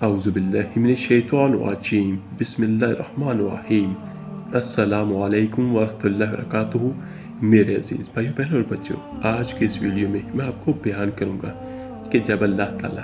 औज़ुबिल्लाहिमिनश्शैतानिर्रजीम बिस्मिल्लाहिर्रहमानिर्रहीम अस्सलामु अलैकुम वरहमतुल्लाहि वबरकातुहू। मेरे अजीज़ भाइयों बहनों और बच्चों, आज के इस वीडियो में मैं आपको बयान करूँगा कि जब अल्लाह ताला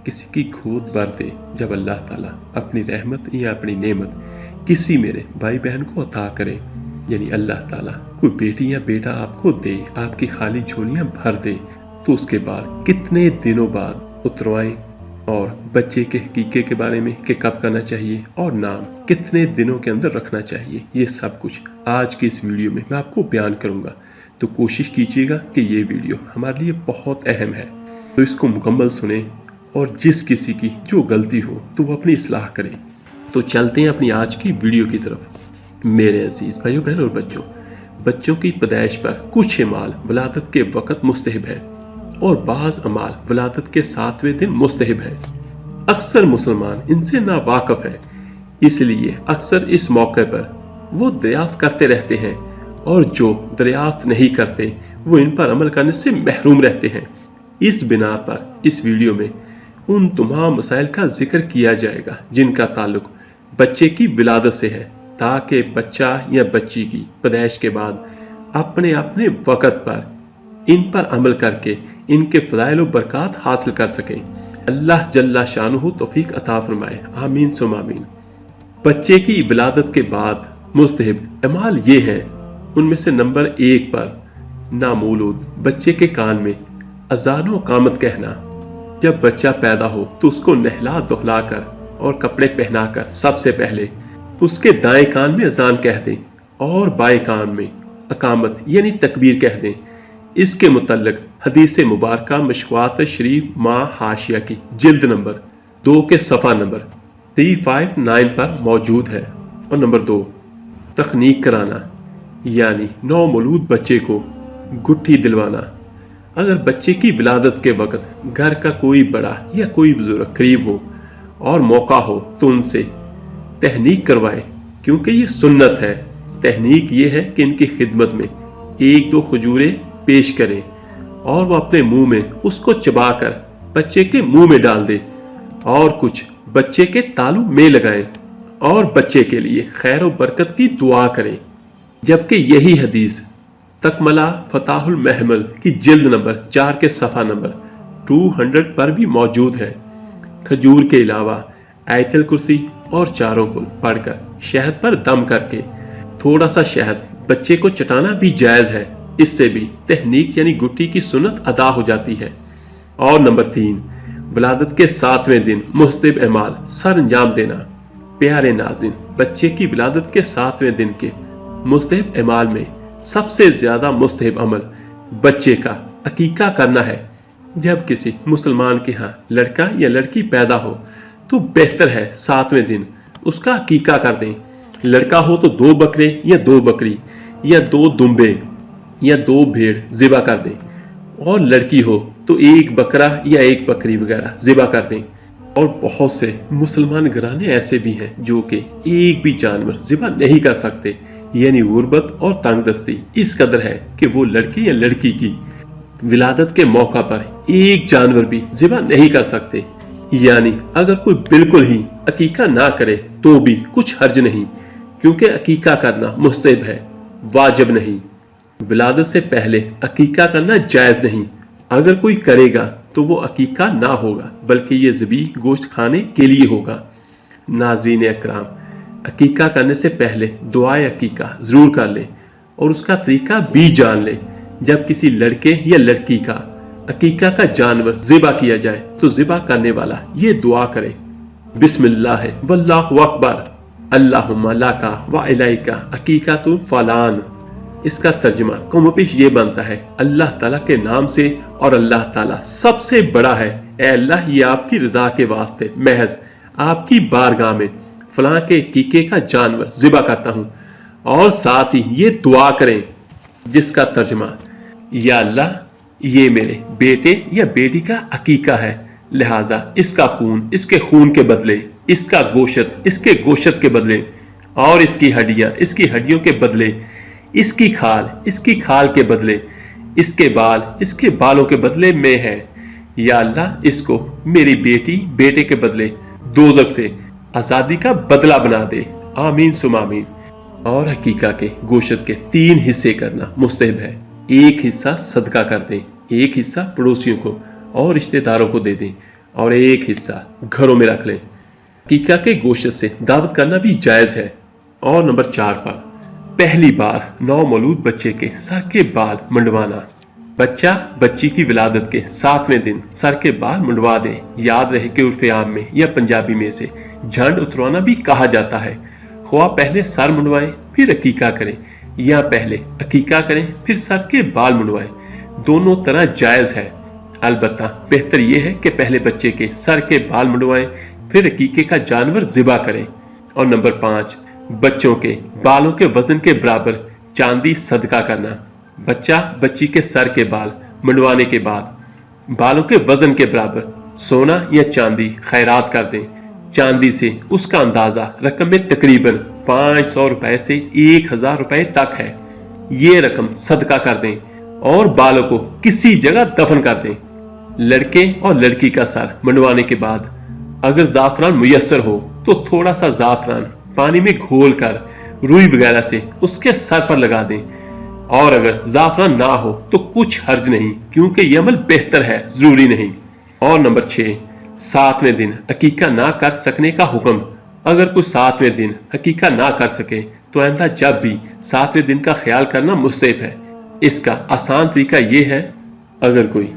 किसी की गोद भर दे, जब अल्लाह ताला अपनी रहमत या अपनी नेमत किसी मेरे भाई बहन को अता करे, यानी अल्लाह ताला कोई बेटी या बेटा आपको दे, आपकी खाली झोलियाँ भर दे, तो उसके बाद कितने दिनों बाद उतरवाएं, और बच्चे के हकीके के बारे में कि कब करना चाहिए और नाम कितने दिनों के अंदर रखना चाहिए, ये सब कुछ आज की इस वीडियो में मैं आपको बयान करूंगा। तो कोशिश कीजिएगा कि ये वीडियो हमारे लिए बहुत अहम है, तो इसको मुकम्मल सुने और जिस किसी की जो गलती हो तो वो अपनी इस्लाह करें। तो चलते हैं अपनी आज की वीडियो की तरफ। मेरे अजीज़ भाइयों बहनों और बच्चों की पैदाइश पर कुछ अमाल वलादत के वक़्त मुस्तहब है और बाज़ अमाल वलादत के 7वें दिन मुस्तहब है। अक्सर मुसलमान इनसे नावाकिफ़ हैं, इसलिए अक्सर इस मौके पर वो दरियाफ्त करते रहते हैं, और जो दरियाफ्त नहीं करते वो इन पर अमल करने से महरूम रहते हैं। इस बिना पर इस वीडियो में उन तमाम मसाइल का जिक्र किया जाएगा जिनका ताल्लुक बच्चे की विलादत से है, ताकि बच्चा या बच्ची की पैदाइश के बाद अपने अपने वक़्त पर इन पर अमल करके इनके फ़ज़ाइल व बरक़ात हासिल कर सकें। अल्लाह जल्ला शानुहु तौफ़ीक़ अता फरमाए, आमीन सुम आमीन। बच्चे की विलादत के बाद मुस्तहब अमाल ये हैं, उनमें से नंबर 1 पर नामौलूद बच्चे के कान में अज़ान व इक़ामत कहना। जब बच्चा पैदा हो तो उसको नहला धुला कर और कपड़े पहनाकर सबसे पहले उसके दाएं कान में अज़ान कह दें और बाएं कान में इक़ामत यानी तकबीर कह दें। इसके मुतल्लिक़ हदीस मुबारका मिशकात शरीफ माँ हाशिया की जिल्द नंबर 2 के सफ़ा नंबर 359 पर मौजूद है। और नंबर 2, तखनीक कराना, यानी नौमौलूद बच्चे को गुट्ठी दिलवाना। अगर बच्चे की विलादत के वक़्त घर का कोई बड़ा या कोई बुजुर्ग करीब हो और मौका हो तो उनसे तहनीक करवाएं, क्योंकि ये सुन्नत है। तहनीक ये है कि इनकी खिदमत में 1-2 खजूरें पेश करें और वह अपने मुंह में उसको चबाकर बच्चे के मुंह में डाल दे और कुछ बच्चे के तालू में लगाएं और बच्चे के लिए खैर और बरकत की दुआ करें। जबकि यही हदीस तकमला फताहुल महमल की जिल्द नंबर 4 के सफ़ा नंबर 200 पर भी मौजूद है। खजूर के अलावा आयतल कुर्सी और चारों कुल पढ़कर शहद पर दम करके थोड़ा सा शहद बच्चे को चटाना भी जायज़ है। इससे भी तहनीक यानी गुट्टी की सुन्नत अदा हो जाती है। और नंबर 3, विलादत के 7वें दिन मुस्तहब अमाल सर अंजाम देना। प्यारे नाज़रीन, बच्चे की विलादत के 7वें दिन के मुस्तहब अमाल में सबसे ज़्यादा मुस्तहब अमल बच्चे का अकीका करना है। जब किसी मुसलमान के यहाँ लड़का या लड़की पैदा हो तो बेहतर है 7वें दिन उसका अकीका कर दें। लड़का हो तो 2 बकरे या 2 बकरी या 2 दुम्बे या 2 भेड़ ज़िबा कर दें, और लड़की हो तो 1 बकरा या 1 बकरी वगैरह ज़िबा कर दें। और बहुत से मुसलमान घराने ऐसे भी हैं जो कि एक भी जानवर ज़िबा नहीं कर सकते, यानी गुर्बत और तंगदस्ती इस कदर है कि वो लड़के या लड़की की विलादत के मौका पर एक जानवर भी ज़िबा नहीं कर सकते। यानी अगर कोई बिल्कुल ही अकीका ना करे तो भी कुछ हर्ज नहीं, क्योंकि अकीका करना मुस्तहब है, वाजिब नहीं। विलादत से पहले अकीका करना जायज़ नहीं। अगर कोई करेगा तो वो अकीका ना होगा, बल्कि ये ज़बी गोश्त खाने के लिए होगा। नाज़रीन अकराम, अकीका करने से पहले दुआए अकीका ज़रूर कर लें और उसका तरीका भी जान लें। जब किसी लड़के या लड़की का अकीका का जानवर ज़िबा किया जाए तो ज़िबा करने वाला ये दुआ करे, बिस्मिल्लाह वल्लाहु अकबर, अल्लाहुम्मा लका व इलैका अकीकतुल फलान। इसका तर्जुमा कमोपेश ये बनता है, अल्लाह ताला के नाम से और अल्लाह ताला सबसे बड़ा है। ए अल्लाह, ये आपकी रज़ा के वास्ते महज आपकी बारगाह में फलां के अकीके का जानवर ज़िबा करता हूँ। और साथ ही ये दुआ करें जिसका तर्जुमा, या अल्लाह, ये मेरे बेटे या बेटी का अकीका है, लिहाजा इसका खून इसके खून के बदले, इसका गोश्त इसके गोश्त के बदले, और इसकी हड्डियाँ इसकी हड्डियों के बदले, इसकी खाल के बदले, इसके बाल इसके बालों के बदले में है। या अल्लाह, इसको मेरी बेटी बेटे के बदले दोज़ख से आज़ादी का बदला बना दे, आमीन सुम आमीन। और हकीका के गोश्त के 3 हिस्से करना मुस्तहब है। एक हिस्सा सदका कर दें, एक हिस्सा पड़ोसियों को और रिश्तेदारों को दे दें और एक हिस्सा घरों में रख लें। हकीका के गोश्त से दावत करना भी जायज़ है। और नंबर 4 पर पहली बार नौमौलूद बच्चे के सर के बाल मुंडवाना। बच्चा बच्ची की विलादत के 7वें दिन सर के बाल मुंडवा दे। याद रहे कि उर्फ़े आम में या पंजाबी में से झंड उतरवाना भी कहा जाता है। ख्वाह पहले सर मुंडवाएं फिर अकीका करें या पहले अकीका करें फिर सर के बाल मुंडवाएं, दोनों तरह जायज़ है। अलबत्ता बेहतर यह है कि पहले बच्चे के सर के बाल मुंडवाएं फिर अकीके का जानवर ज़िबा करें। और नंबर 5 बच्चों के बालों के वजन के बराबर चांदी सदका करना। बच्चा बच्ची के सर के बाल मुंडवाने के बाद बालों के वजन के बराबर सोना या चांदी खैरात कर दें। चांदी से उसका अंदाजा रकम में तकरीबन 500 रुपए से 1000 रुपए तक है। ये रकम सदका कर दें और बालों को किसी जगह दफन कर दें। लड़के और लड़की का सर मुंडवाने के बाद अगर जाफरान मुयस्सर हो तो थोड़ा सा जाफरान पानी में घोल कर रुई वगैरह से उसके सर पर लगा दें। और अगर जाफरान ना हो तो कुछ हर्ज नहीं, क्योंकि यह अमल बेहतर है, जरूरी नहीं। और नंबर 6 7वें दिन अकीका ना कर सकने का हुक्म। अगर कोई 7वें दिन अकीका ना कर सके तो आइंदा जब भी 7वें दिन का ख्याल करना मुस्तहब है। इसका आसान तरीका यह है, अगर कोई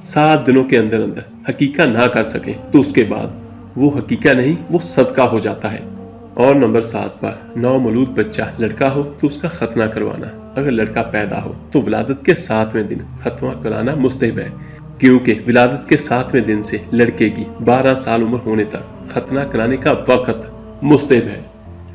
7 दिनों के अंदर अंदर हकीका ना कर सके तो उसके बाद वो हकीका नहीं, वो सदका हो जाता है। और नंबर 7 पर नौमौलूद बच्चा लड़का हो तो उसका खतना करवाना। अगर लड़का पैदा हो तो विलादत के 7वें दिन खतना कराना मुस्तहब है, क्योंकि विलादत के 7वें दिन से लड़के की 12 साल उम्र होने तक खतना कराने का वक़्त मुस्तहब है।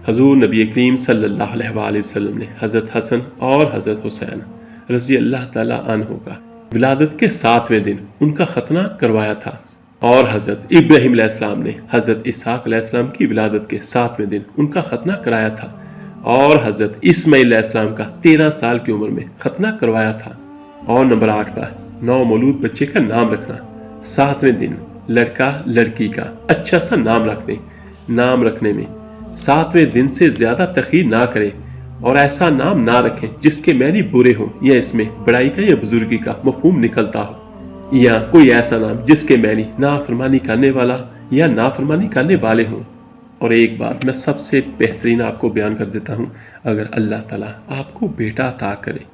हजूर नबी करीम सल्लल्लाहु अलैहि वसल्लम ने हज़रत हसन और हज़रत हुसैन रज़ी अल्लाह ताला अन्हु का विलादत के 7वें दिन उनका खतना करवाया था। और हज़रत इब्राहीम अलैहिस्सलाम ने हज़रत इसहाक अलैहिस्सलाम की विलादत के 7वें दिन उनका खतना कराया था। और हज़रत इस्माईल अलैहिस्सलाम का 13 साल की उम्र में खतना करवाया था। और नंबर 8 पर नौमौलूद बच्चे का नाम रखना। 7वें दिन लड़का लड़की का अच्छा सा नाम रख दें। नाम रखने में 7वें दिन से ज़्यादा तखीर ना करें और ऐसा नाम ना रखें जिसके मैनी बुरे हों या इसमें बड़ाई का या बुजुर्गी का मफहूम निकलता हो, या कोई ऐसा नाम जिसके मैनी नाफरमानी करने वाला या नाफरमानी करने वाले हों। और एक बात मैं सबसे बेहतरीन आपको बयान कर देता हूँ, अगर अल्लाह ताला आपको बेटा अता करे,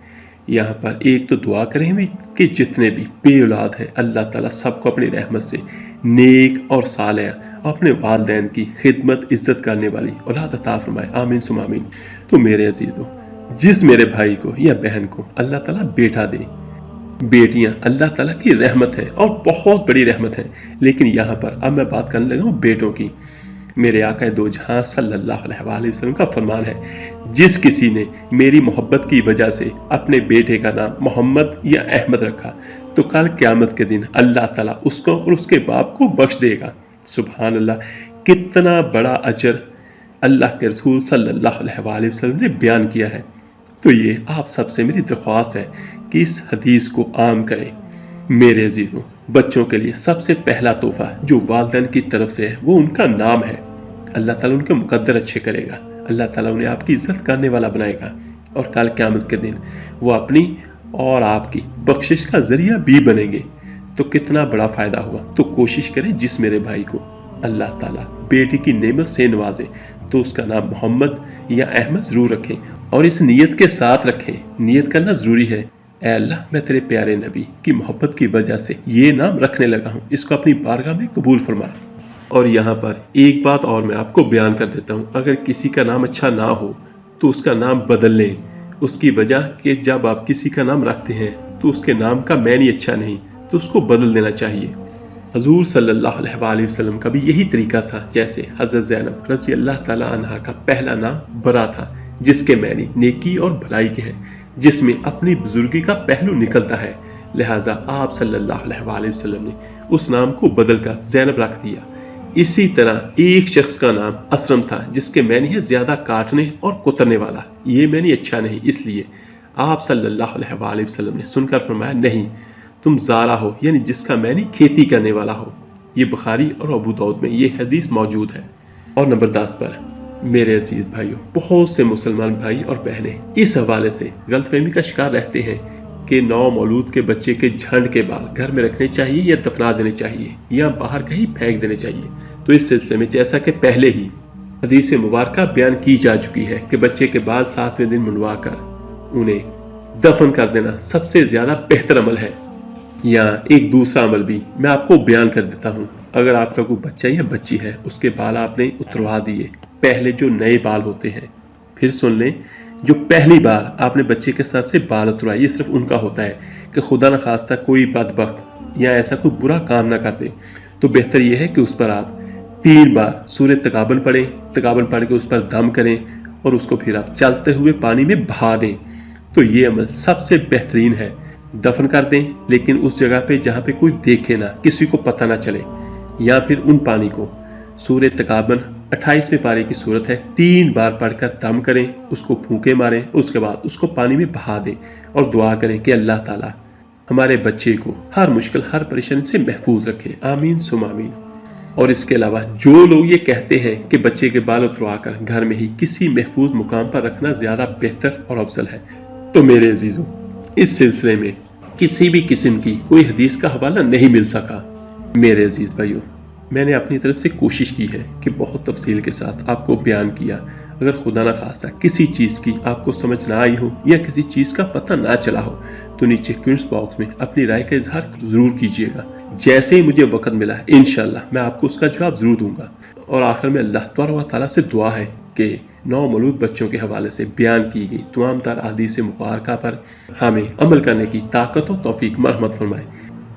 यहाँ पर एक तो दुआ करें कि जितने भी बे औलाद हैं अल्लाह ताला सबको अपनी रहमत से नेक और सालेह अपने वालिदैन की खिदमत इज्जत करने वाली औलाद अता फरमाए, आमीन सुम आमीन। तो मेरे अजीजों, जिस मेरे भाई को या बहन को अल्लाह ताला बेटा दे, बेटियां अल्लाह ताला की रहमत है और बहुत बड़ी रहमत है, लेकिन यहाँ पर अब मैं बात करने लगा हूँ बेटों की। मेरे आका दो जहां सल्लल्लाहु अलैहि वसल्लम का फरमान है, जिस किसी ने मेरी मोहब्बत की वजह से अपने बेटे का नाम मोहम्मद या अहमद रखा तो कल क़यामत के दिन अल्लाह ताला उसको और उसके बाप को बख्श देगा। सुभान अल्लाह, कितना बड़ा अजर अल्लाह के रसूल सल्लल्लाहु अलैहि वसल्लम ने बयान किया है। तो ये आप सबसे मेरी दरख्वास्त है कि इस हदीस को आम करें। मेरे अजीजों, बच्चों के लिए सबसे पहला तोहफा जो वालिदैन की तरफ से है वो उनका नाम है। अल्लाह ताला उनके मुकद्दर अच्छे करेगा, अल्लाह ताला उन्हें आपकी इज्जत करने वाला बनाएगा और कल क़यामत के दिन वो अपनी और आपकी बख्शिश का जरिया भी बनेंगे। तो कितना बड़ा फ़ायदा हुआ। तो कोशिश करें जिस मेरे भाई को अल्लाह ताला बेटी की नेमत से नवाजे तो उसका नाम मोहम्मद या अहमद ज़रूर रखें और इस नीयत के साथ रखें। नीयत करना ज़रूरी है, ऐ अल्लाह मैं तेरे प्यारे नबी की मोहब्बत की वजह से ये नाम रखने लगा हूँ, इसको अपनी बारगाह में कबूल फरमा। और यहाँ पर एक बात और मैं आपको बयान कर देता हूँ, अगर किसी का नाम अच्छा ना हो तो उसका नाम बदल लें। उसकी वजह कि जब आप किसी का नाम रखते हैं तो उसके नाम का मैनी अच्छा नहीं तो उसको बदल देना चाहिए। हजूर सल्लल्लाहु अलैहि वसल्लम का भी यही तरीका था। जैसे हज़रत ज़ैनब रज़ी अल्लाह ताला अन्हा का पहला नाम बरा था, जिसके मैनी नेकी और भलाई के हैं, जिसमें अपनी बुजुर्गी का पहलू निकलता है। लिहाजा आप सल्लल्लाहु अलैहि वसल्लम ने उस नाम को बदल कर ज़ैनब रख दिया। इसी तरह एक शख्स का नाम असलम था, जिसके मैनी है ज़्यादा काटने और कुतरने वाला। ये मैनी अच्छा नहीं, इसलिए आप सल्लल्लाहु अलैहि वसल्लम ने सुनकर फरमाया, नहीं तुम ज़ारा हो, यानी जिसका मैनी खेती करने वाला हो। یہ بخاری اور ابو داؤد میں یہ حدیث موجود ہے۔ اور نمبر 10 پر میرے عزیز بھائیوں، بہت سے مسلمان بھائی اور بہنیں اس حوالے سے غلط فہمی کا شکار رہتے ہیں کہ نو مولود کے بچے کے جھنڈ کے بال گھر میں رکھنے چاہیے یا دفنا دینے چاہیے یا باہر کہیں پھینک دینے چاہیے۔ تو اس سلسلے میں جیسا کہ پہلے ہی حدیث مبارکہ بیان کی جا چکی ہے کہ بچے کے بال 7ویں دن منڈوا کر انہیں دفن کر دینا سب سے زیادہ بہتر عمل ہے۔ یہاں ایک دوسرا عمل بھی میں آپ کو بیان کر دیتا ہوں۔ اگر آپ کا کوئی بچہ یا بچی ہے، اس کے بال آپ نے اتروا دیے، پہلے جو نئے بال ہوتے ہیں، پھر سن لیں، جو پہلی بار آپ نے بچے کے ساتھ سے بال اتروائے، یہ صرف ان کا ہوتا ہے کہ خدا نہ خواستہ کوئی بدبخت یا ایسا کوئی برا کام نہ کر دے، تو بہتر یہ ہے کہ اس پر آپ 3 بار سورہ تغابن پڑھیں، تغابن پڑھ کے اس پر دم کریں اور اس کو پھر آپ چلتے ہوئے پانی میں بہا دیں۔ تو یہ عمل سب سے بہترین ہے۔ دفن کر دیں، لیکن اس جگہ پہ جہاں پہ کوئی دیکھے نہ، کسی کو پتہ نہ چلے، یا پھر ان پانی کو سورہ تغابن 28ویں پارے کی صورت ہے 3 بار پڑھ کر دم کریں، اس کو پھونکے ماریں، اس کے بعد اس کو پانی میں بہا دیں اور دعا کریں کہ اللہ تعالیٰ ہمارے بچے کو ہر مشکل، ہر پریشانی سے محفوظ رکھے، آمین ثم آمین۔ اور اس کے علاوہ جو لوگ یہ کہتے ہیں کہ بچے کے بال اتروا کر گھر میں ہی کسی محفوظ مقام پر رکھنا زیادہ بہتر اور افضل ہے، تو میرے عزیزوں، اس سلسلے میں کسی بھی قسم کی کوئی حدیث کا حوالہ نہیں مل سکا۔ میرے عزیز بھائیوں، میں نے اپنی طرف سے کوشش کی ہے کہ بہت تفصیل کے ساتھ آپ کو بیان کیا۔ اگر خدا نہ خواستہ کسی چیز کی آپ کو سمجھ نہ آئی ہو یا کسی چیز کا پتہ نہ چلا ہو تو نیچے کمنٹس باکس میں اپنی رائے کا اظہار ضرور کیجیے گا۔ جیسے ہی مجھے وقت ملا انشاءاللہ میں آپ کو اس کا جواب ضرور دوں گا۔ اور آخر میں اللہ تبارک و تعالیٰ سے دعا ہے کہ نو مولود بچوں کے حوالے سے بیان کی گئی تمام تر احادیث مبارکہ پر ہمیں عمل کرنے کی طاقت و توفیق مرحمت فرمائے۔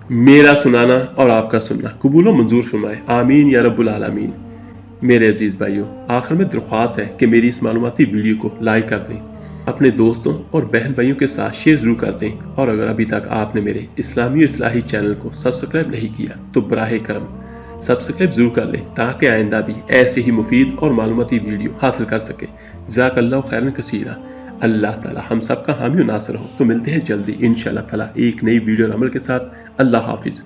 میرا سنانا اور آپ کا سننا قبول و منظور فرمائے، آمین یا رب العالمین۔ میرے عزیز بھائیوں، آخر میں درخواست ہے کہ میری اس معلوماتی ویڈیو کو لائک کر دیں، اپنے دوستوں اور بہن بھائیوں کے ساتھ شیئر ضرور کر دیں، اور اگر ابھی تک آپ نے میرے اسلامی و اصلاحی چینل کو سبسکرائب نہیں کیا تو براہ کرم سبسکرائب ضرور کر لیں تاکہ آئندہ بھی ایسے ہی مفید اور معلوماتی ویڈیو حاصل کر سکے۔ جزاک اللہ خیرا کثیرا۔ اللہ تعالی ہم سب کا حامی و ناصر ہو۔ تو ملتے ہیں جلدی انشاءاللہ تعالی ایک نئی ویڈیو اور عمل کے ساتھ۔ اللہ حافظ۔